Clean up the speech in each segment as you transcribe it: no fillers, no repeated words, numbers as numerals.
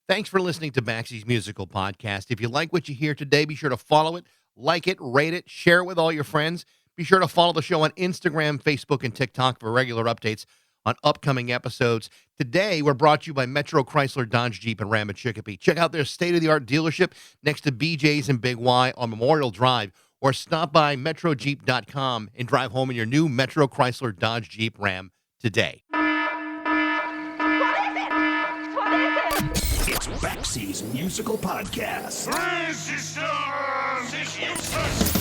Thanks for listening to Baxie's Musical Podcast. If you like what you hear today, be sure to follow it, like it, rate it, share it with all your friends. Be sure to follow the show on Instagram, Facebook, and TikTok for regular updates on upcoming episodes. Today, we're brought to you by Metro Chrysler Dodge Jeep and Ram at Chicopee. Check out their state-of-the-art dealership next to BJ's and Big Y on Memorial Drive, or stop by metrojeep.com and drive home in your new Metro Chrysler Dodge Jeep Ram today. It's Baxie's Musical Podcast. Resistance is useless!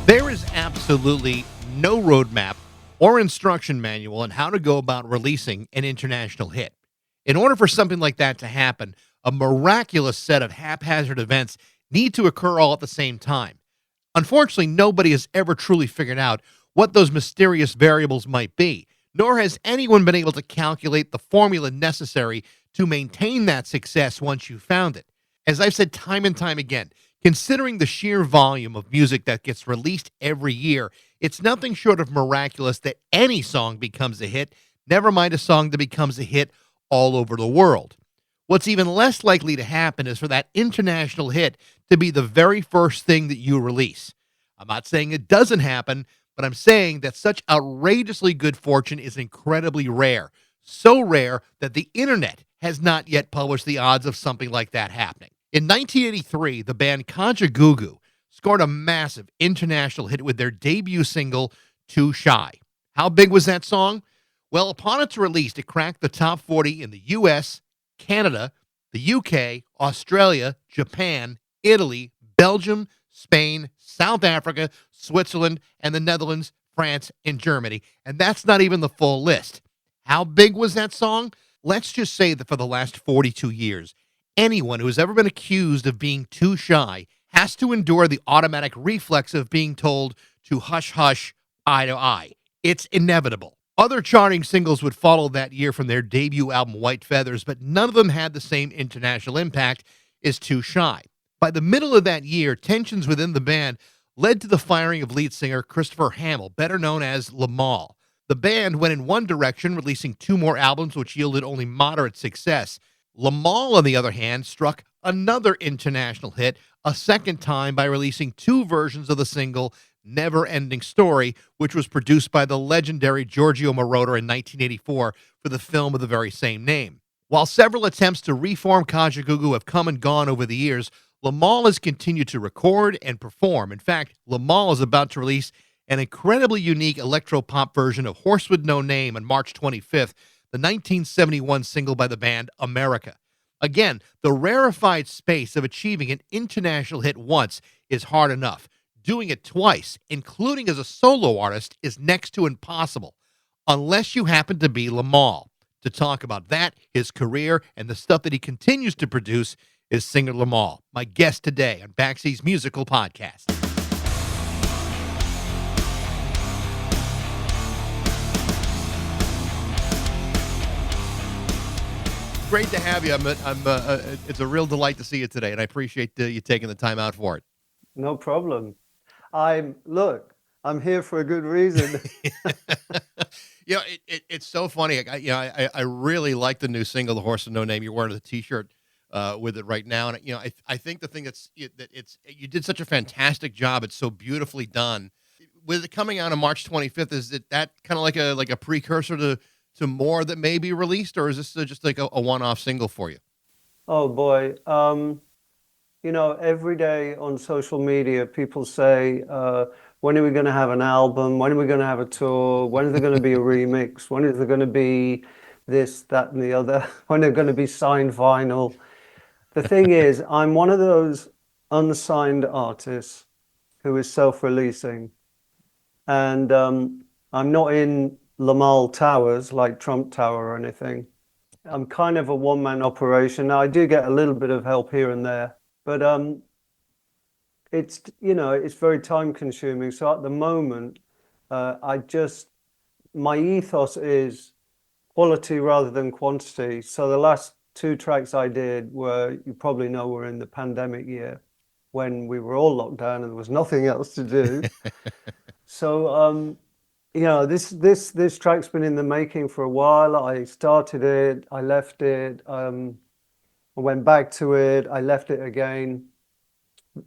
There is absolutely no roadmap or instruction manual on how to go about releasing an international hit. In order for something like that to happen, a miraculous set of haphazard events need to occur all at the same time. Unfortunately, nobody has ever truly figured out what those mysterious variables might be, nor has anyone been able to calculate the formula necessary to maintain that success once you've found it. As I've said time and time again, considering the sheer volume of music that gets released every year, it's nothing short of miraculous that any song becomes a hit, never mind a song that becomes a hit all over the world. What's even less likely to happen is for that international hit to be the very first thing that you release. I'm not saying it doesn't happen, but I'm saying that such outrageously good fortune is incredibly rare. So rare that the internet has not yet published the odds of something like that happening. In 1983, the band Kajagoogoo scored a massive international hit with their debut single, Too Shy. How big was that song? Well, upon its release, it cracked the top 40 in the US, Canada, the UK, Australia, Japan, Italy, Belgium, Spain, South Africa, Switzerland, and the Netherlands, France, and Germany. And that's not even the full list. How big was that song? Let's just say that for the last 42 years, anyone who has ever been accused of being too shy has to endure the automatic reflex of being told to hush, hush, eye to eye. It's inevitable. Other charting singles would follow that year from their debut album, White Feathers, but none of them had the same international impact as Too Shy. By the middle of that year, tensions within the band led to the firing of lead singer Christopher Hamill, better known as Limahl. The band went in one direction, releasing 2 more albums, which yielded only moderate success. Limahl, on the other hand, struck another international hit a second time by releasing 2 versions of the single Never Ending Story, which was produced by the legendary Giorgio Moroder in 1984 for the film of the very same name. While several attempts to reform Kajagoogoo have come and gone over the years, Limahl has continued to record and perform. In fact, Limahl is about to release an incredibly unique electro-pop version of Horse with No Name on March 25th, the 1971 single by the band America. Again, the rarefied space of achieving an international hit once is hard enough. Doing it twice, including as a solo artist, is next to impossible, unless you happen to be Limahl. To talk about that, his career, and the stuff that he continues to produce is singer Limahl, my guest today on Baxie's Musical Podcast. Great to have you. It's a real delight to see you today, and I appreciate you taking the time out for it. No problem. I'm here for a good reason. It's so funny. I really like the new single, "The Horse with No Name." You're wearing the T-shirt with it right now, and I think the thing you did such a fantastic job. It's so beautifully done. With it coming out on March 25th, is that kind of like a precursor to more that may be released, or is this just like a one-off single for you? Oh boy. Every day on social media, people say, when are we going to have an album? When are we going to have a tour? When is there going to be a remix? When is there going to be this, that, and the other? When are going to be signed vinyl? The thing is, I'm one of those unsigned artists who is self-releasing. And I'm not in Limahl Towers like Trump Tower or anything. I'm kind of a one-man operation. Now, I do get a little bit of help here and there, but it's very time consuming. So at the moment, my ethos is quality rather than quantity. So the last 2 tracks I did were, you probably know, were in the pandemic year. when we were all locked down and there was nothing else to do. So, this track's been in the making for a while. I started it, I left it, I went back to it, I left it again.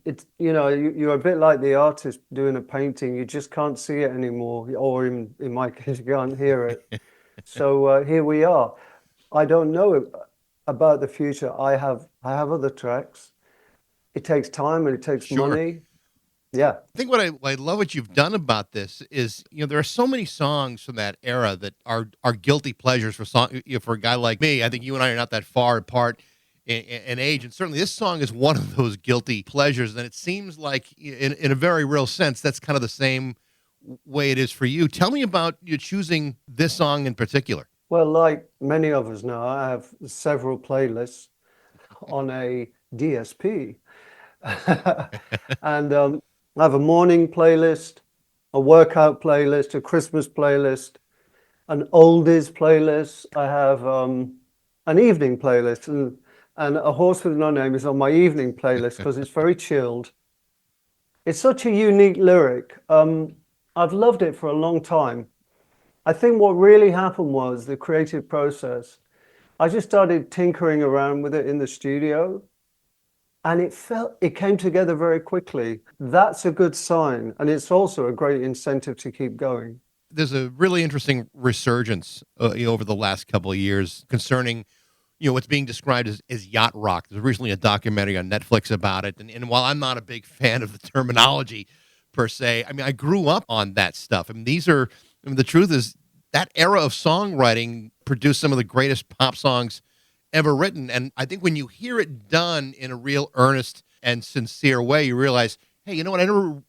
It's, you're a bit like the artist doing a painting. You just can't see it anymore, or in my case, you can't hear it. So here we are. I don't know about the future. I have other tracks. It takes time and it takes Sure. money. Yeah. I think what I love what you've done about this is, there are so many songs from that era that are guilty pleasures for for a guy like me. I think you and I are not that far apart in age, and certainly this song is one of those guilty pleasures. And it seems like, in a very real sense, that's kind of the same way it is for you. Tell me about you choosing this song in particular. Well, like many of us know, I have several playlists on a DSP. And I have a morning playlist, a workout playlist, a Christmas playlist, an oldies playlist. I have an evening playlist, and A Horse with No Name is on my evening playlist because it's very chilled. It's such a unique lyric. I've loved it for a long time. I think what really happened was the creative process. I just started tinkering around with it in the studio, and it came together very quickly. That's a good sign, and it's also a great incentive to keep going. There's a really interesting resurgence over the last couple of years concerning, what's being described as yacht rock. There's recently a documentary on Netflix about it, and while I'm not a big fan of the terminology per se, I mean, I grew up on that stuff. I mean, the truth is that era of songwriting produced some of the greatest pop songs ever written. And I think when you hear it done in a real earnest and sincere way, you realize, hey, you know what? I never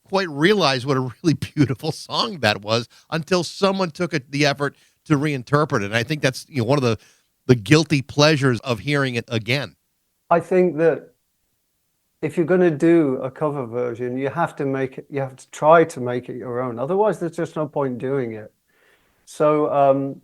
quite realized what a really beautiful song that was until someone took the effort to reinterpret it. And I think that's, one of the guilty pleasures of hearing it again. I think that if you're going to do a cover version, you have to try to make it your own. Otherwise, there's just no point doing it. So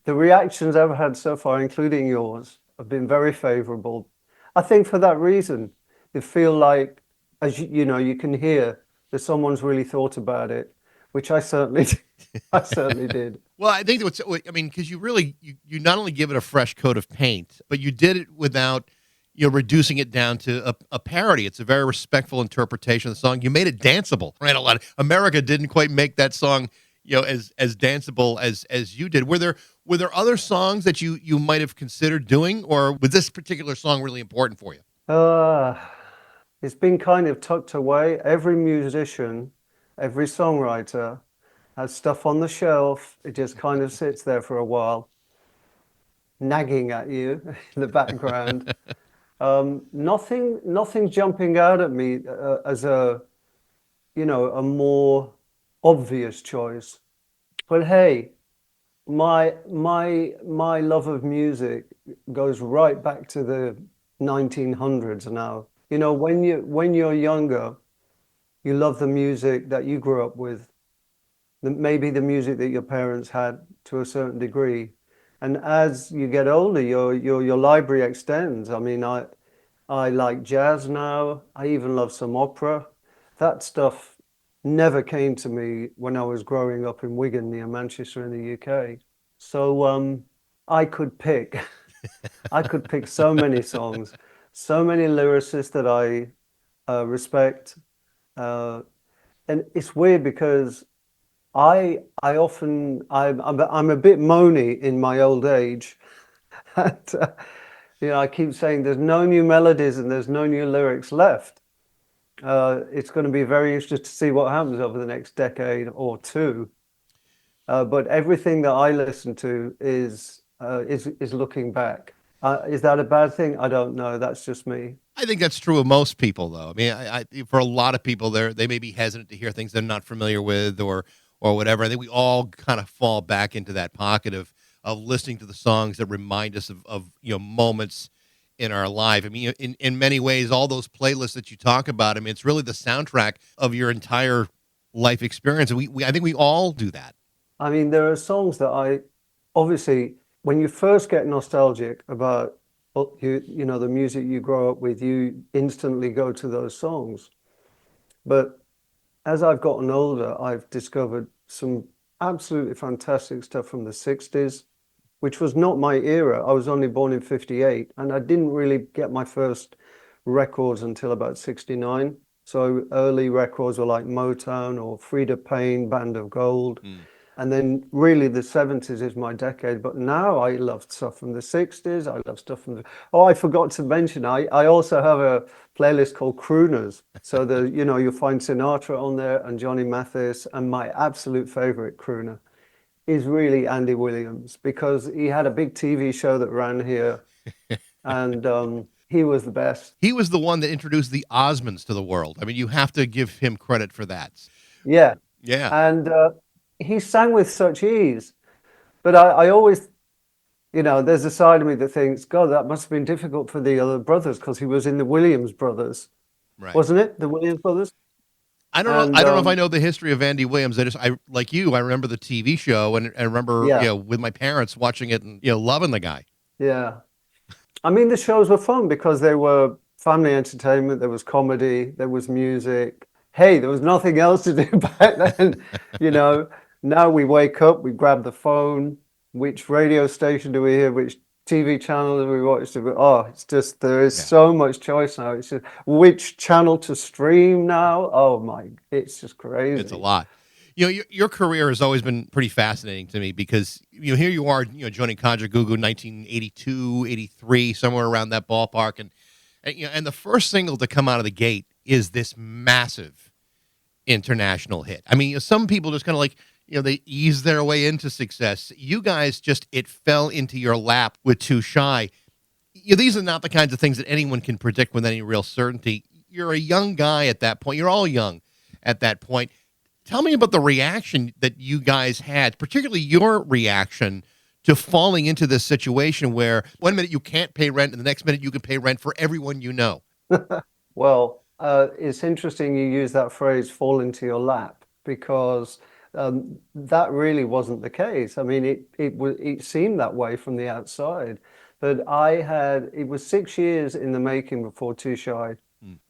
the reactions I've had so far, including yours, have been very favorable. I think for that reason, they feel like, as you can hear that someone's really thought about it, which I certainly did. Well, I think because you not only give it a fresh coat of paint, but you did it without, reducing it down to a parody. It's a very respectful interpretation of the song. You made it danceable, right? America didn't quite make that song, as danceable as you did. Were there other songs that you might have considered doing, or was this particular song really important for you? It's been kind of tucked away. Every musician, every songwriter has stuff on the shelf. It just kind of sits there for a while, nagging at you in the background. Nothing jumping out at me as a more obvious choice. But hey, my love of music goes right back to the 1900s now. When you're younger, you love the music that you grew up with, maybe the music that your parents had to a certain degree. And as you get older, your library extends. I mean, I like jazz now. I even love some opera. That stuff never came to me when I was growing up in Wigan near Manchester in the UK. So I could pick so many songs, so many lyricists that I respect. And it's weird because I'm a bit moany in my old age. And, I keep saying there's no new melodies and there's no new lyrics left. It's going to be very interesting to see what happens over the next decade or two. But everything that I listen to is looking back. Is that a bad thing? I don't know. That's just me. I think that's true of most people, though. I mean, I for a lot of people, they may be hesitant to hear things they're not familiar with or whatever. I think we all kind of fall back into that pocket of listening to the songs that remind us of moments in our life. I mean, in many ways, all those playlists that you talk about, I mean, it's really the soundtrack of your entire life experience. And I think we all do that. I mean, there are songs that obviously, when you first get nostalgic about you know, the music you grow up with, you instantly go to those songs. But as I've gotten older, I've discovered some absolutely fantastic stuff from the 60s, which was not my era. I was only born in 58, and I didn't really get my first records until about 69. So early records were like Motown or Frida Payne, Band of Gold. And then really the 70s is my decade. But now I love stuff from the 60s. I love stuff from the... Oh, I forgot to mention, I also have a playlist called Crooners. So you know, you'll find Sinatra on there and Johnny Mathis. And my absolute favorite crooner is really Andy Williams, because he had a big TV show that ran here, and he was the best. He was the one that introduced the Osmonds to the world. I mean, you have to give him credit for that. Yeah. Yeah. And he sang with such ease. But I always, you know, there's a side of me that thinks, God, that must have been difficult for the other brothers, because he was in the Williams brothers, Right. wasn't it? The Williams brothers? I don't know. I don't know if I know the history of Andy Williams. I like you. I remember the TV show, and I remember, Yeah. you know, with my parents watching it and, you know, loving the guy. Yeah. I mean, the shows were fun because they were family entertainment. There was comedy. There was music. Hey, there was nothing else to do back then. You know, now we wake up, we grab the phone. Which radio station do we hear? Which TV channel do we watch? Oh, it's just, there is so much choice now. It's just which channel to stream now. Oh my, it's just crazy. It's a lot. You know, your career has always been pretty fascinating to me, because, you know, here you are, you know, joining Kajagoogoo in 1982, 83, somewhere around that ballpark. And, you know, and the first single to come out of the gate is this massive international hit. I mean, you know, some people just kind of like, you know, they ease their way into success. You guys just, it fell into your lap with Too Shy. You know, these are not the kinds of things that anyone can predict with any real certainty. You're a young guy at that point. You're all young at that point. Tell me about the reaction that you guys had, particularly your reaction to falling into this situation where one minute you can't pay rent and the next minute you can pay rent for everyone you know. Well, it's interesting you use that phrase, fall into your lap, because that really wasn't the case. I mean, it seemed that way from the outside, but it was 6 years in the making before Too Shy.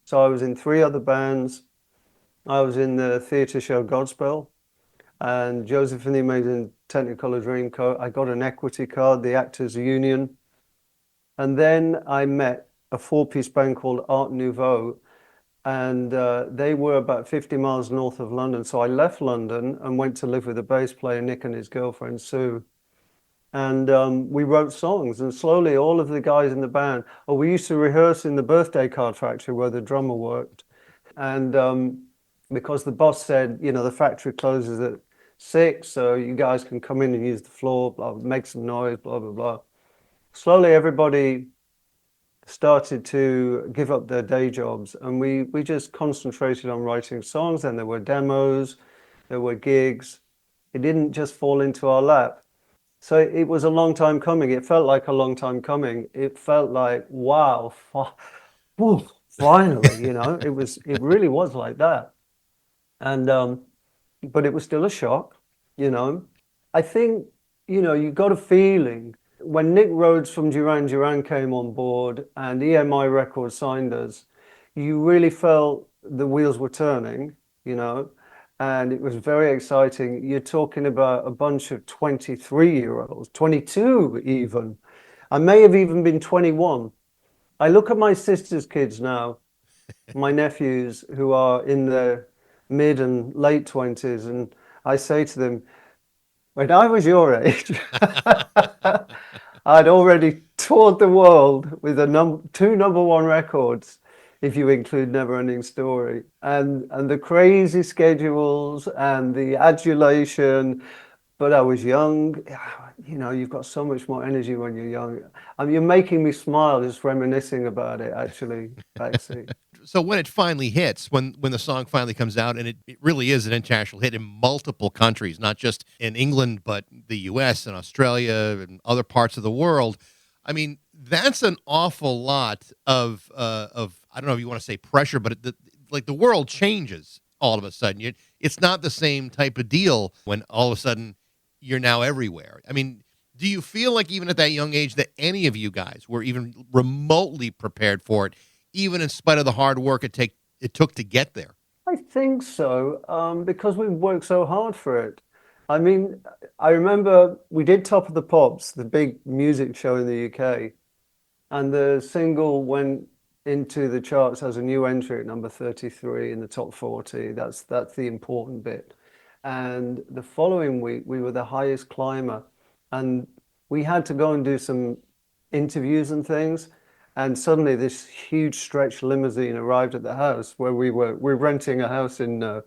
So I was in 3 other bands. I was in the theatre show Godspell, and Joseph and the Amazing Technicolor Dreamcoat. I got an equity card, the Actors Union. And then I met a 4-piece band called Art Nouveau, and they were about 50 miles north of London. So I left London and went to live with a bass player, Nick, and his girlfriend, Sue. And we wrote songs, and slowly all of the guys in the band, we used to rehearse in the birthday card factory where the drummer worked. And because the boss said, you know, the factory closes at 6, so you guys can come in and use the floor, blah, make some noise, blah, blah, blah. Slowly everybody started to give up their day jobs, and we just concentrated on writing songs. And there were demos, there were gigs. It didn't just fall into our lap. So it was a long time coming. It felt like a long time coming. It felt like, wow, finally, you know, it really was like that. And but it was still a shock, you know. I think, you know, you got a feeling when Nick Rhodes from Duran Duran came on board and EMI Records signed us, you really felt the wheels were turning, you know, and it was very exciting. You're talking about a bunch of 23-year-olds, 22 even. I may have even been 21. I look at my sister's kids now, my nephews who are in their mid and late 20s, and I say to them, when I was your age, I'd already toured the world with 2 #1 records, if you include Neverending Story, and the crazy schedules and the adulation. But I was young. You know, you've got so much more energy when you're young. I mean, you're making me smile just reminiscing about it, actually, Baxie. So when it finally hits, when the song finally comes out, and it really is an international hit in multiple countries, not just in England, but the U.S. and Australia and other parts of the world. I mean, that's an awful lot of I don't know if you want to say pressure, but the world changes all of a sudden. It's not the same type of deal when all of a sudden you're now everywhere. I mean, Do you feel like even at that young age that any of you guys were even remotely prepared for it, even in spite of the hard work it took to get there? I think so, because we worked so hard for it. I mean, I remember we did Top of the Pops, the big music show in the UK, and the single went into the charts as a new entry at number 33 in the top 40. That's the important bit. And the following week, we were the highest climber, and we had to go and do some interviews and things. And suddenly, this huge stretch limousine arrived at the house where we're renting a house in a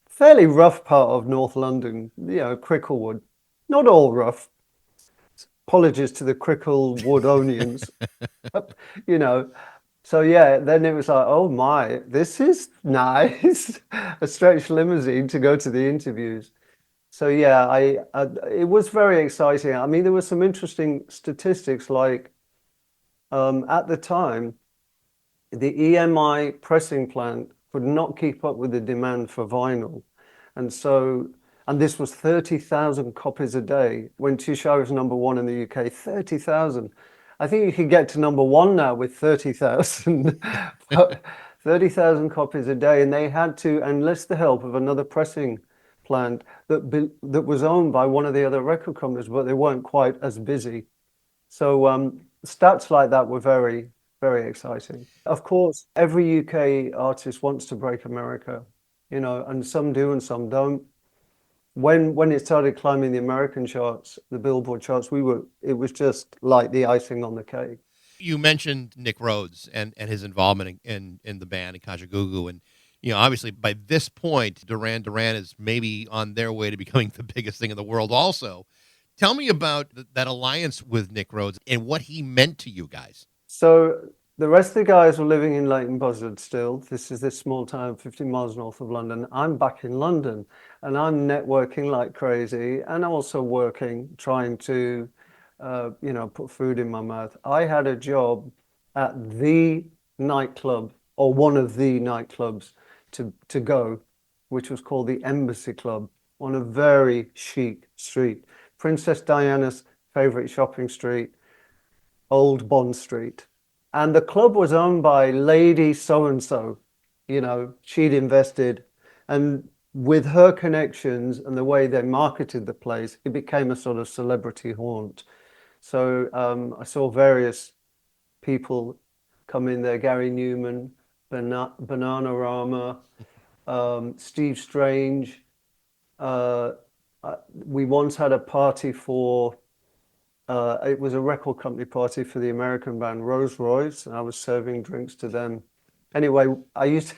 fairly rough part of North London, Cricklewood. Not all rough. Apologies to the Cricklewood onions, you know. So yeah, then it was like, oh my, this is nice, a stretch limousine to go to the interviews. So yeah, it was very exciting. I mean, there were some interesting statistics, like at the time, the EMI pressing plant could not keep up with the demand for vinyl. And so, and this was 30,000 copies a day. When Tushar was number one in the UK, 30,000. I think you could get to number one now with 30,000. 30,000 copies a day. And they had to enlist the help of another pressing plant that was owned by one of the other record companies, but they weren't quite as busy. So stats like that were very, very exciting. Of course, every UK artist wants to break America, and some do and some don't. When it started climbing the American charts, the Billboard charts, it was just like the icing on the cake. You mentioned Nick Rhodes and his involvement in the band and Kajagoogoo, and obviously by this point, Duran Duran is maybe on their way to becoming the biggest thing in the world. Also, tell me about that alliance with Nick Rhodes and what he meant to you guys. So the rest of the guys were living in Leighton Buzzard still. This is this small town 15 miles north of London. I'm back in London, and I'm networking like crazy, and also working, trying to, put food in my mouth. I had a job at the nightclub, or one of the nightclubs to go, which was called the Embassy Club, on a very chic street. Princess Diana's favorite shopping street, Old Bond Street. And the club was owned by Lady So-and-so. She'd invested. And with her connections and the way they marketed the place, it became a sort of celebrity haunt. So I saw various people come in there, Gary Newman, Bananarama, Steve Strange. We once had a party for it was a record company party for the American band Rolls Royce, and I was serving drinks to them. Anyway, I used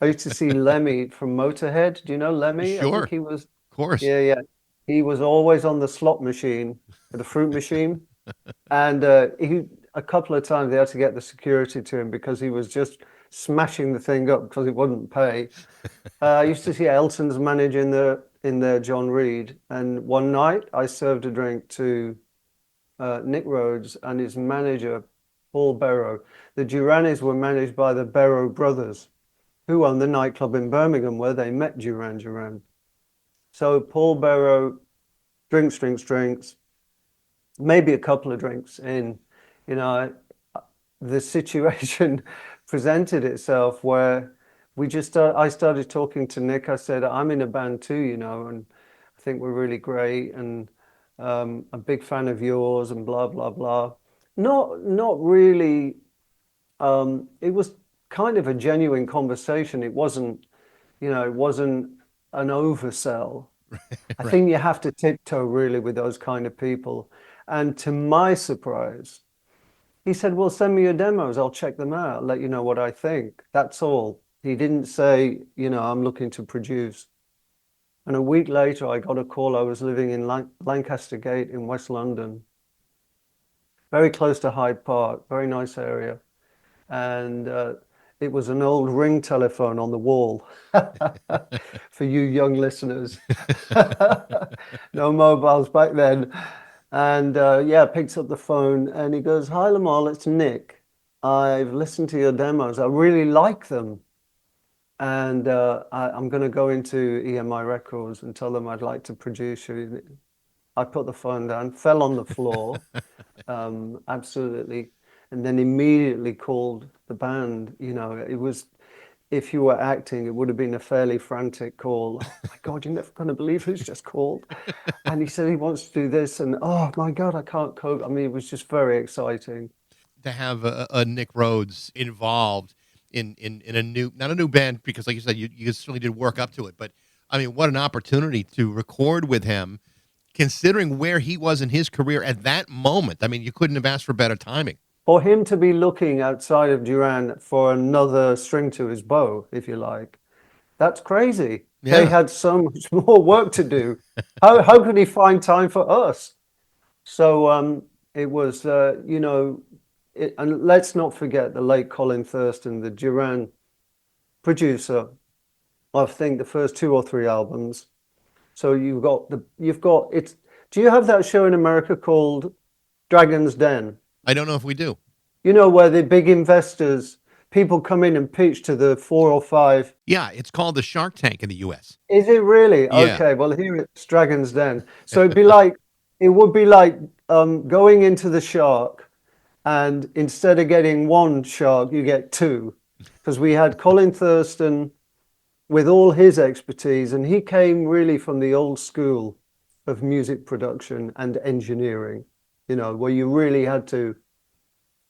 to see Lemmy from Motorhead. Do you know Lemmy? Sure. I think he was. Of course. Yeah. He was always on the slot machine, the fruit machine, and a couple of times they had to get the security to him because he was just smashing the thing up because it wouldn't pay. I used to see Elton's manager in there, John Reed, and one night I served a drink to Nick Rhodes and his manager, Paul Barrow. The Duranis were managed by the Barrow brothers, who owned the nightclub in Birmingham where they met Duran Duran. So Paul Barrow, drinks, maybe a couple of drinks in, the situation presented itself where I started talking to Nick. I said, I'm in a band too, and I think we're really great, and I'm a big fan of yours, and blah, blah, blah. Not really. It was kind of a genuine conversation. It wasn't an oversell. I think you have to tiptoe really with those kind of people. And to my surprise, he said, well, send me your demos. I'll check them out, let you know what I think. That's all. He didn't say, I'm looking to produce. And a week later, I got a call. I was living in Lancaster Gate in West London, very close to Hyde Park, very nice area. And it was an old ring telephone on the wall for you young listeners. No mobiles back then. And picks up the phone and he goes, hi, Limahl, it's Nick. I've listened to your demos. I really like them. And I'm going to go into EMI Records and tell them I'd like to produce you. I put the phone down, fell on the floor, absolutely, and then immediately called the band. You know, it was, if you were acting, it would have been a fairly frantic call. Oh my God, you're never going to believe who's just called. And he said he wants to do this, and oh my God, I can't cope. I mean, it was just very exciting. To have a Nick Rhodes involved in a new, not a new band, because like you said, you certainly did work up to it, but I mean, what an opportunity to record with him, considering where he was in his career at that moment. I mean, you couldn't have asked for better timing. For him to be looking outside of Duran for another string to his bow, if you like, that's crazy. They Yeah. had so much more work to do. How could he find time for us? So it was, you know, and let's not forget the late Colin Thurston, the Duran producer. I think the first 2 or 3 albums. So you've got it's. Do you have that show in America called Dragon's Den? I don't know if we do. You know, where the big investors, people come in and pitch to the 4 or 5. Yeah, it's called the Shark Tank in the U.S. Is it really? Yeah. Okay, well here it's Dragon's Den. So it would be like going into the shark, and instead of getting one shark, you get two, because we had Colin Thurston with all his expertise, and he came really from the old school of music production and engineering, you know, where you really had to.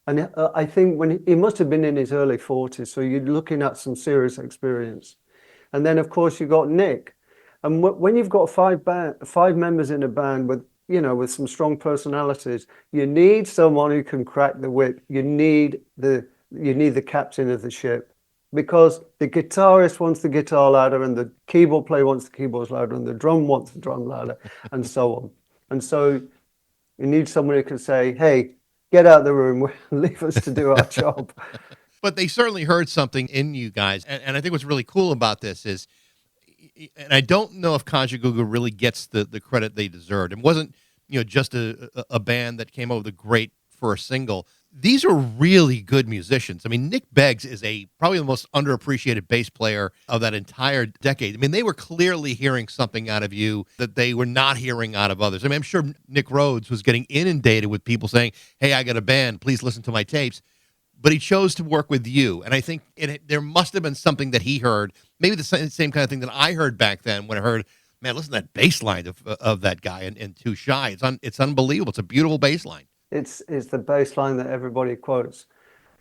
And I think when he must have been in his early 40s, so you're looking at some serious experience. And then, of course, you got Nick. And when you've got 5 members in a band with, you know, with some strong personalities, you need someone who can crack the whip. You need the captain of the ship, because the guitarist wants the guitar louder, and the keyboard player wants the keyboards louder, and the drum wants the drum louder, and so on. And so you need someone who can say, "Hey, get out of the room, leave us to do our job." But they certainly heard something in you guys. And I think what's really cool about this is, and I don't know if Kajagoogoo really gets the credit they deserved. It wasn't, you know, just a band that came over the great for a single. These are really good musicians. I mean, Nick Beggs is probably the most underappreciated bass player of that entire decade. I mean, they were clearly hearing something out of you that they were not hearing out of others. I mean, I'm sure Nick Rhodes was getting inundated with people saying, "Hey, I got a band, please listen to my tapes." But he chose to work with you. And I think there must have been something that he heard, maybe the same kind of thing that I heard back then when I heard, man, listen to that bass line of that guy and Too Shy. It's unbelievable. It's a beautiful bass line. It's the bass line that everybody quotes.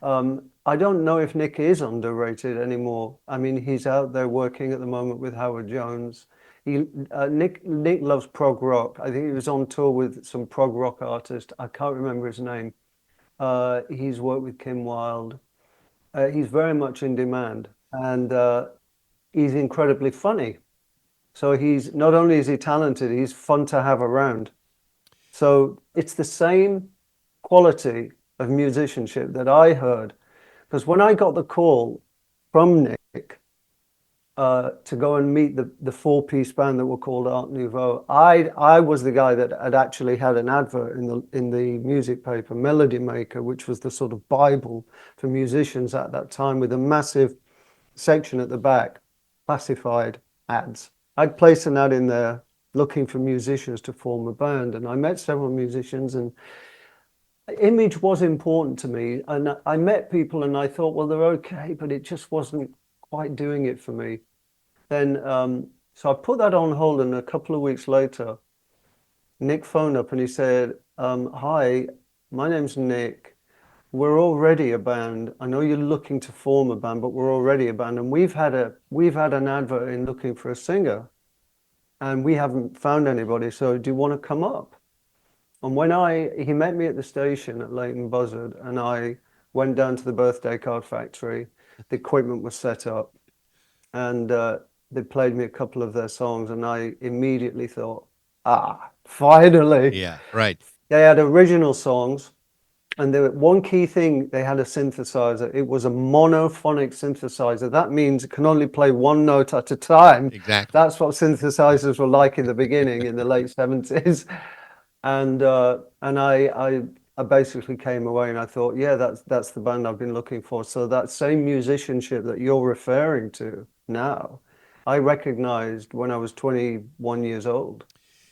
I don't know if Nick is underrated anymore. I mean, he's out there working at the moment with Howard Jones. Nick loves prog rock. I think he was on tour with some prog rock artist. I can't remember his name. He's worked with Kim Wilde. He's very much in demand, and he's incredibly funny. So he's not only is he talented, he's fun to have around. So it's the same quality of musicianship that I heard, because when I got the call from Nick to go and meet the 4-piece band that were called Art Nouveau, I was the guy that had actually had an advert in the music paper, Melody Maker, which was the sort of Bible for musicians at that time, with a massive section at the back, classified ads. I'd placed an ad in there looking for musicians to form a band, and I met several musicians, and image was important to me. And I met people and I thought, well, they're okay, but it just wasn't quite doing it for me. Then, so I put that on hold, and a couple of weeks later, Nick phoned up and he said, "Hi, my name's Nick. We're already a band. I know you're looking to form a band, but we're already a band, and we've had an advert in looking for a singer, and we haven't found anybody. So do you want to come up?" And he met me at the station at Leighton Buzzard, and I went down to the birthday card factory. The equipment was set up, and they played me a couple of their songs, and I immediately thought, finally. Yeah, right. They had original songs, and one key thing, they had a synthesizer. It was a monophonic synthesizer. That means it can only play one note at a time. Exactly. That's what synthesizers were like in the beginning, in the late 70s. And I basically came away and I thought, yeah, that's the band I've been looking for. So that same musicianship that you're referring to now, I recognized when I was 21 years old.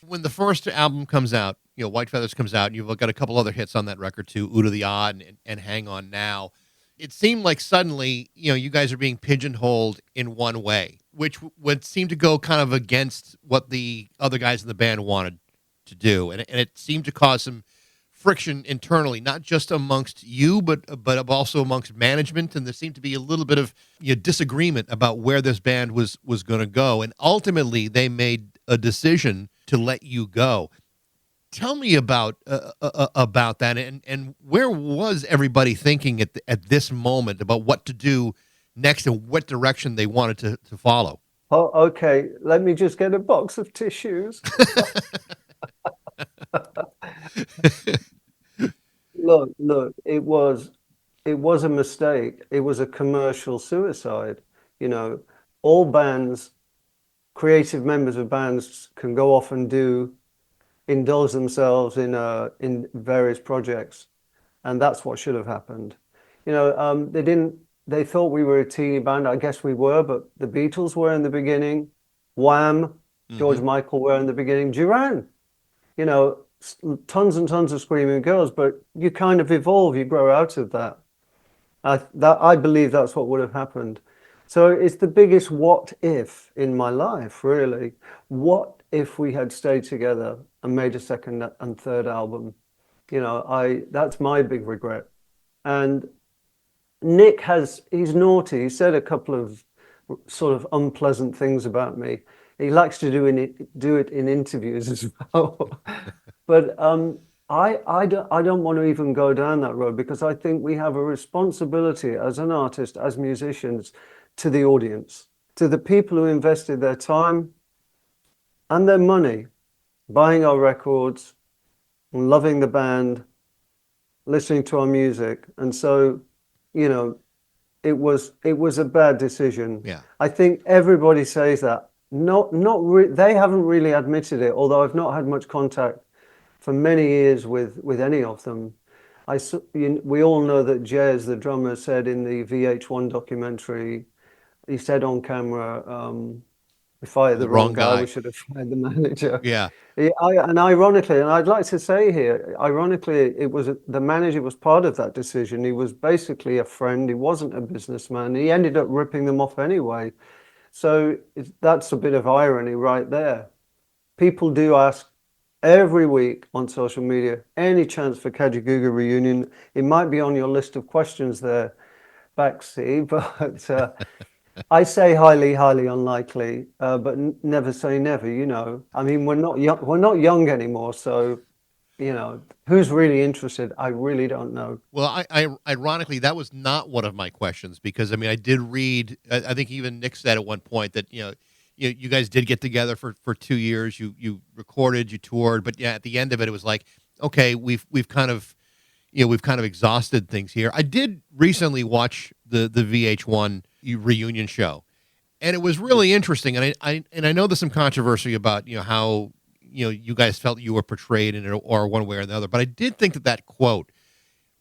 When the first album comes out, White Feathers comes out, and you've got a couple other hits on that record too, Oot of the Odd and Hang On Now. It seemed like suddenly, you guys are being pigeonholed in one way, which would seem to go kind of against what the other guys in the band wanted to do. And it seemed to cause some friction internally, not just amongst you, but also amongst management. And there seemed to be a little bit of disagreement about where this band was going to go. And ultimately, they made a decision to let you go. Tell me about that, and where was everybody thinking at this moment about what to do next and what direction they wanted to follow? Oh, okay. Let me just get a box of tissues. Look, it was a mistake. It was a commercial suicide. All bands, creative members of bands can go off and indulge themselves in various projects, and that's what should have happened. They didn't. They thought we were a teeny band. I guess we were, but the Beatles were in the beginning. Wham, George Michael were in the beginning. Duran, tons and tons of screaming girls. But you kind of evolve. You grow out of that. I believe that's what would have happened. So it's the biggest what if in my life, really. What if we had stayed together and made a second and third album? That's my big regret. And Nick he's naughty. He said a couple of sort of unpleasant things about me. He likes to do it in interviews as well. But I don't want to even go down that road, because I think we have a responsibility as an artist, as musicians, to the audience, to the people who invested their time and their money buying our records, loving the band, listening to our music. And so, it was a bad decision. Yeah. I think everybody says that. They haven't really admitted it, although I've not had much contact for many years with any of them. We all know that Jez, the drummer, said in the VH1 documentary, he said on camera, we fired the wrong guy. We should have fired the manager. Yeah. And ironically, and I'd like to say here, ironically, the manager was part of that decision. He was basically a friend. He wasn't a businessman. He ended up ripping them off anyway. So that's a bit of irony right there. People do ask every week on social media, any chance for Kajagoogoo reunion? It might be on your list of questions there, Baxie, but I say highly, highly unlikely, but never say never. I mean, we're not young. We're not young anymore, so who's really interested? I really don't know. Well, I ironically, that was not one of my questions, because I mean, I did read. I think even Nick said at one point that you guys did get together for 2 years. You recorded, you toured, but at the end of it, it was like, okay, we've kind of exhausted things here. I did recently watch the VH1 reunion show, and it was really interesting. And I know there's some controversy about how you guys felt you were portrayed in it, or one way or the other. But I did think that quote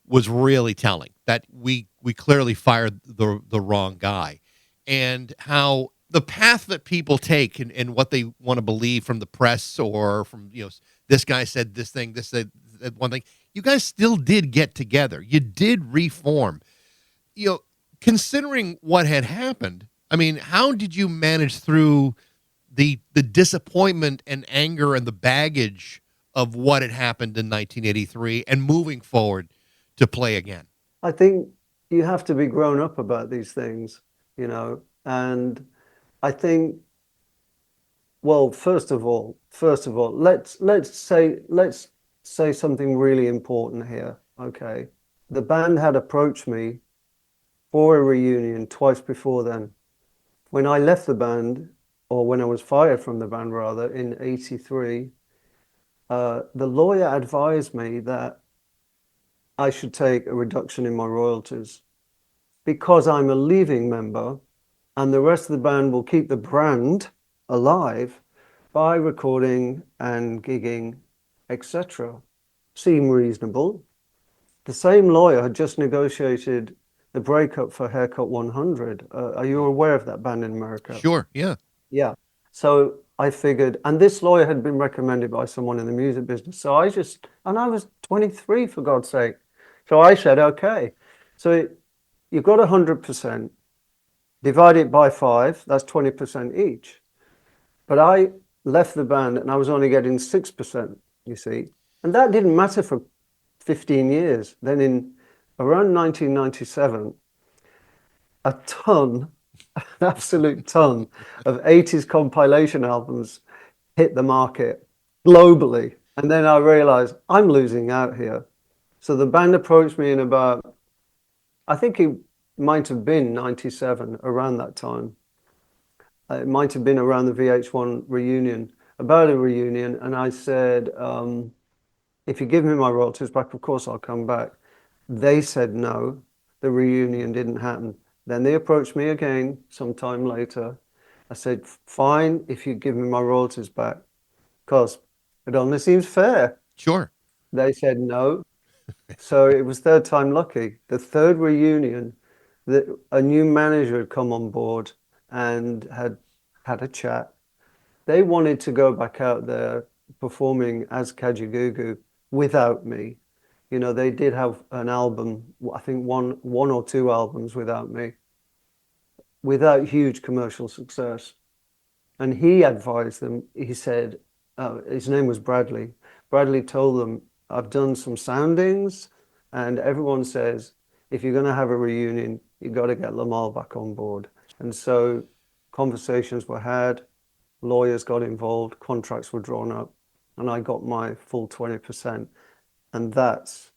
was really telling, that we clearly fired the wrong guy, and how the path that people take and what they want to believe from the press, or from this guy said this thing, this said that one thing. You guys still did get together. You did reform. Considering what had happened, I mean, how did you manage through the disappointment and anger and the baggage of what had happened in 1983 and moving forward to play again? I think you have to be grown up about these things, and I think, well, first of all, let's say something really important here. Okay. The band had approached me for a reunion twice before then. When I left the band, or when I was fired from the band rather, in 83, the lawyer advised me that I should take a reduction in my royalties, because I'm a leaving member and the rest of the band will keep the brand alive by recording and gigging, etc. Seemed reasonable. The same lawyer had just negotiated the breakup for Haircut 100. Are you aware of that band in America? Sure, yeah. Yeah. So I figured, and this lawyer had been recommended by someone in the music business. So and I was 23 for God's sake. So I said, okay. So you've got 100%, divide it by 5, that's 20% each. But I left the band and I was only getting 6%, you see. And that didn't matter for 15 years. Then in around 1997, a ton, an absolute ton of 80s compilation albums hit the market globally. And then I realized I'm losing out here. So the band approached me in about, I think it might have been 97, around that time. It might have been around the VH1 reunion, about a reunion. And I said, if you give me my royalties back, of course I'll come back. They said no, the reunion didn't happen. Then they approached me again sometime later. I said, fine, if you give me my royalties back, because it only seems fair. Sure. They said no. So it was third time lucky. The third reunion, a new manager had come on board and had a chat. They wanted to go back out there performing as Kajagoogoo without me. You know, they did have an album, I think one or two albums without me, without huge commercial success. And he advised them, he said, his name was Bradley. Bradley told them, I've done some soundings, and everyone says, if you're going to have a reunion, you've got to get Limahl back on board. And so conversations were had, lawyers got involved, contracts were drawn up, and I got my full 20%. And that's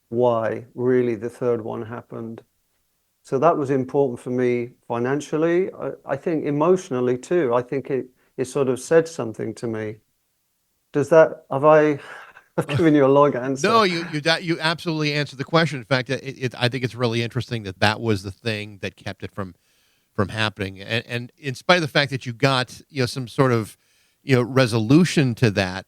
why really the third one happened. So that was important for me financially. I think emotionally too. I think it sort of said something to me. I've given you a long answer. No, you absolutely answered the question. In fact, I think it's really interesting that was the thing that kept it from happening. And in spite of the fact that you got some sort of resolution to that,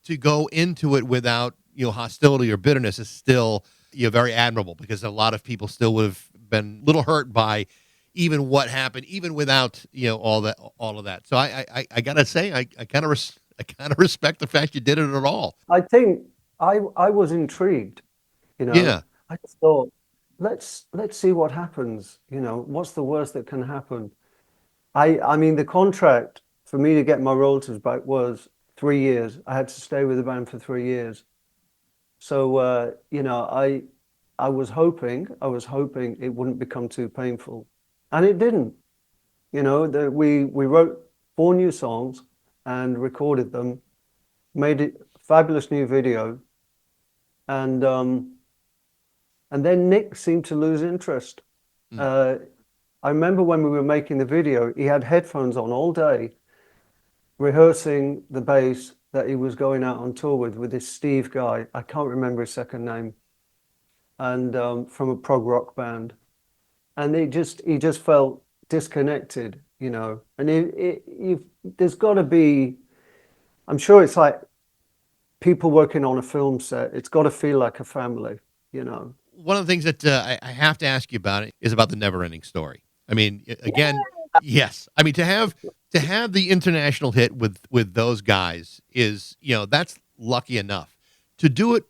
to go into it without hostility or bitterness is still very admirable, because a lot of people still would have been a little hurt by even what happened, even without all of that. So I gotta say I kind of respect the fact you did it at all. I think I was intrigued, Yeah. I just thought, let's see what happens. What's the worst that can happen? I mean, the contract for me to get my royalties back was 3 years. I had to stay with the band for 3 years. So I was hoping it wouldn't become too painful, and it didn't. We wrote 4 new songs and recorded them, made it a fabulous new video, and then Nick seemed to lose interest. I remember when we were making the video, he had headphones on all day, rehearsing the bass that he was going out on tour with this Steve guy. I can't remember his second name, and from a prog rock band. And he just felt disconnected, And there's got to be, I'm sure it's like people working on a film set. It's got to feel like a family, One of the things that I have to ask you about is about the Never-Ending Story. I mean, again, yes. I mean, to have the international hit with those guys is, that's lucky enough. To do it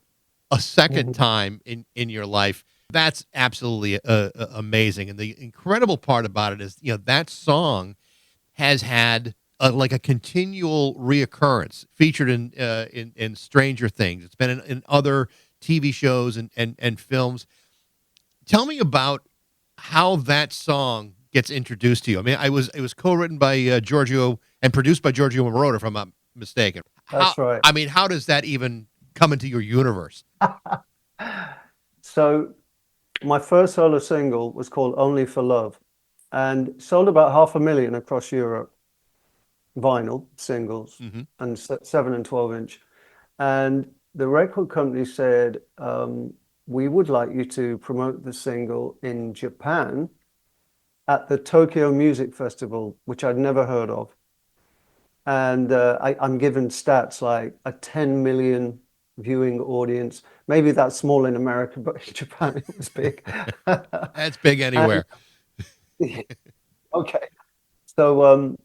a second time in your life, that's absolutely amazing. And the incredible part about it is, that song has had a continual reoccurrence, featured in Stranger Things. It's been in other TV shows and films. Tell me about how that song gets introduced to you. I mean, it was co-written by Giorgio and produced by Giorgio Moroder, if I'm not mistaken. That's right. I mean, how does that even come into your universe? So my first solo single was called Only for Love, and sold about 500,000 across Europe, vinyl singles, and 7 and 12 inch. And the record company said, we would like you to promote the single in Japan at the Tokyo Music Festival, which I'd never heard of. And I'm given stats like a 10 million viewing audience. Maybe that's small in America, but in Japan it was big. That's big anywhere. Okay. So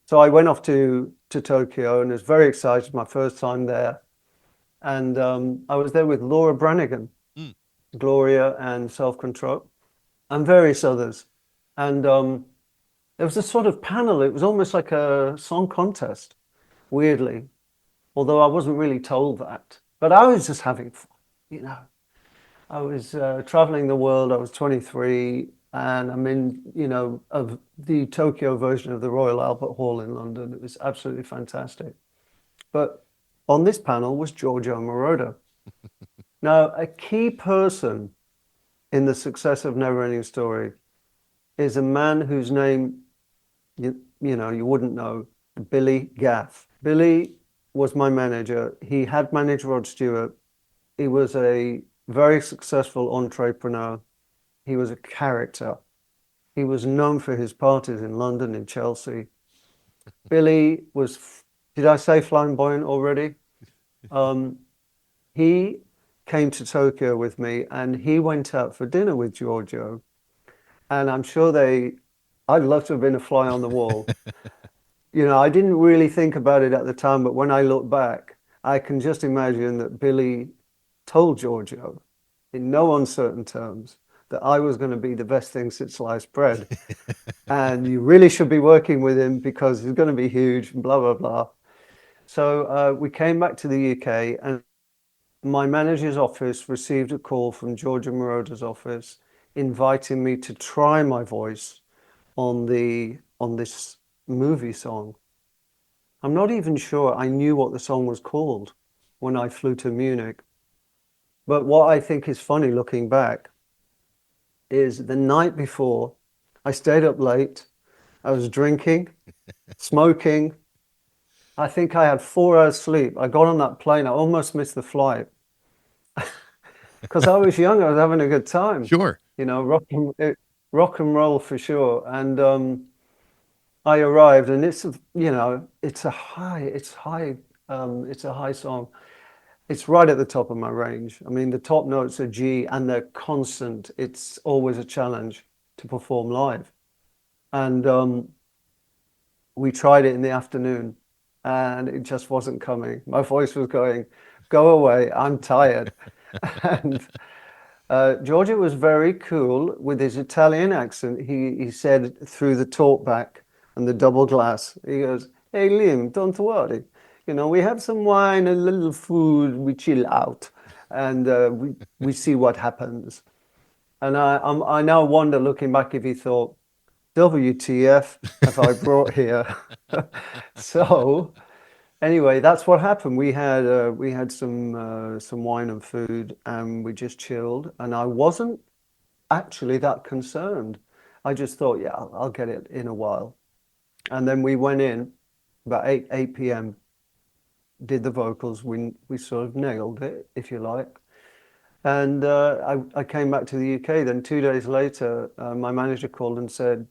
So I went off to Tokyo and was very excited, my first time there. And I was there with Laura Branigan, Mm. Gloria and Self Control, and various others. And there was a sort of panel. It was almost like a song contest, weirdly, although I wasn't really told that. But I was just having fun, you know. I was traveling the world. I was 23, and I'm in, of the Tokyo version of the Royal Albert Hall in London. It was absolutely fantastic. But on this panel was Giorgio Moroder. Now, a key person in the success of Neverending Story is a man whose name you wouldn't know, Billy Gaff. Billy was my manager. He had managed Rod Stewart. He was a very successful entrepreneur. He was a character. He was known for his parties in London, in Chelsea. Billy was, did I say flamboyant already? He came to Tokyo with me and he went out for dinner with Giorgio. And I'm sure I'd love to have been a fly on the wall. I didn't really think about it at the time, but when I look back, I can just imagine that Billy told Giorgio in no uncertain terms that I was going to be the best thing since sliced bread. And you really should be working with him because he's going to be huge, and blah, blah, blah. So we came back to the UK and my manager's office received a call from Giorgio Moroder's office inviting me to try my voice on this movie song. I'm not even sure I knew what the song was called when I flew to Munich. But what I think is funny looking back is the night before, I stayed up late. I was drinking, smoking. I think I had 4 hours sleep. I got on that plane. I almost missed the flight because I was young. I was having a good time. Sure. Rock and roll for sure. And I arrived, and it's a high song. It's right at the top of my range. I mean, the top notes are G, and they're constant. It's always a challenge to perform live. And we tried it in the afternoon, and it just wasn't coming. My voice was going, "Go away, I'm tired." And Giorgio was very cool with his Italian accent. He said through the talkback and the double glass, he goes, "Hey, Lim, don't worry. We have some wine, a little food, we chill out, and we see what happens." And I now wonder, looking back, if he thought, WTF have I brought here? So anyway, that's what happened. We had some wine and food, and we just chilled. And I wasn't actually that concerned. I just thought, yeah, I'll get it in a while. And then we went in about 8 p.m. Did the vocals. We sort of nailed it, if you like. And I came back to the UK. Then 2 days later, my manager called and said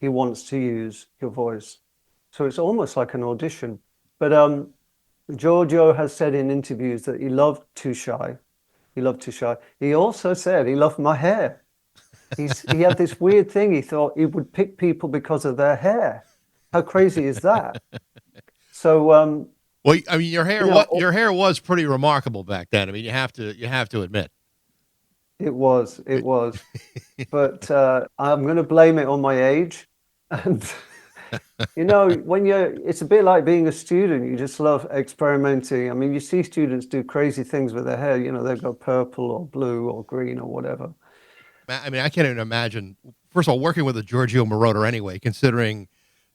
he wants to use your voice. So it's almost like an audition. But Giorgio has said in interviews that he loved Too Shy. He loved Too Shy. He also said he loved my hair. He had this weird thing. He thought he would pick people because of their hair. How crazy is that? So well, I mean, your hair was pretty remarkable back then. I mean, you have to admit. It was. But I'm going to blame it on my age. And it's a bit like being a student. You just love experimenting. I mean, you see students do crazy things with their hair. They go purple or blue or green or whatever. I mean, I can't even imagine. First of all, working with a Giorgio Moroder anyway, considering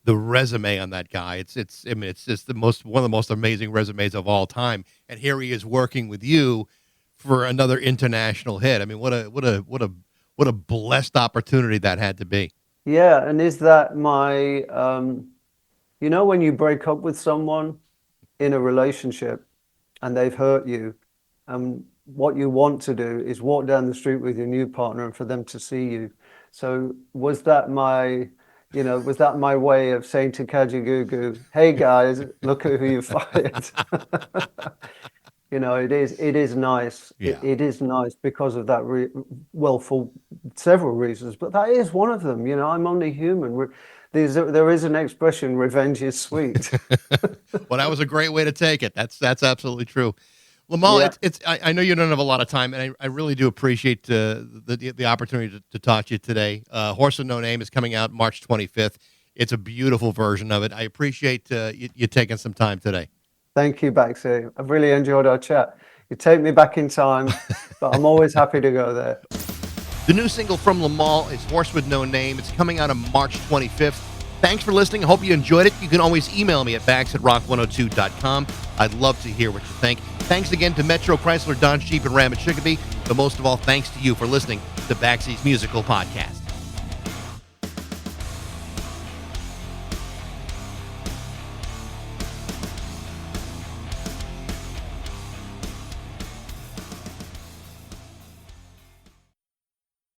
the resume on that guy, it's just one of the most amazing resumes of all time. And here he is working with you for another international hit. I mean, what a blessed opportunity that had to be. Yeah, and is that my, when you break up with someone in a relationship and they've hurt you, what you want to do is walk down the street with your new partner and for them to see you. So was that my way of saying to Kajagoogoo, "Hey guys, look at who you fired"? It is nice. Yeah. It is nice because of that. For several reasons, but that is one of them. I'm only human. there is an expression, revenge is sweet. Well, that was a great way to take it. That's absolutely true. Limahl, Yeah. I know you don't have a lot of time, and I really do appreciate the opportunity to talk to you today. Horse with No Name is coming out March 25th. It's a beautiful version of it. I appreciate you taking some time today. Thank you, Baxie. I've really enjoyed our chat. You take me back in time, but I'm always happy to go there. The new single from Limahl is Horse with No Name. It's coming out on March 25th. Thanks for listening. I hope you enjoyed it. You can always email me at bax@rock102.com. I'd love to hear what you think. Thanks again to Metro, Chrysler, Dodge, Jeep, and Ram at Chicopee. But most of all, thanks to you for listening to Baxie's Musical Podcast.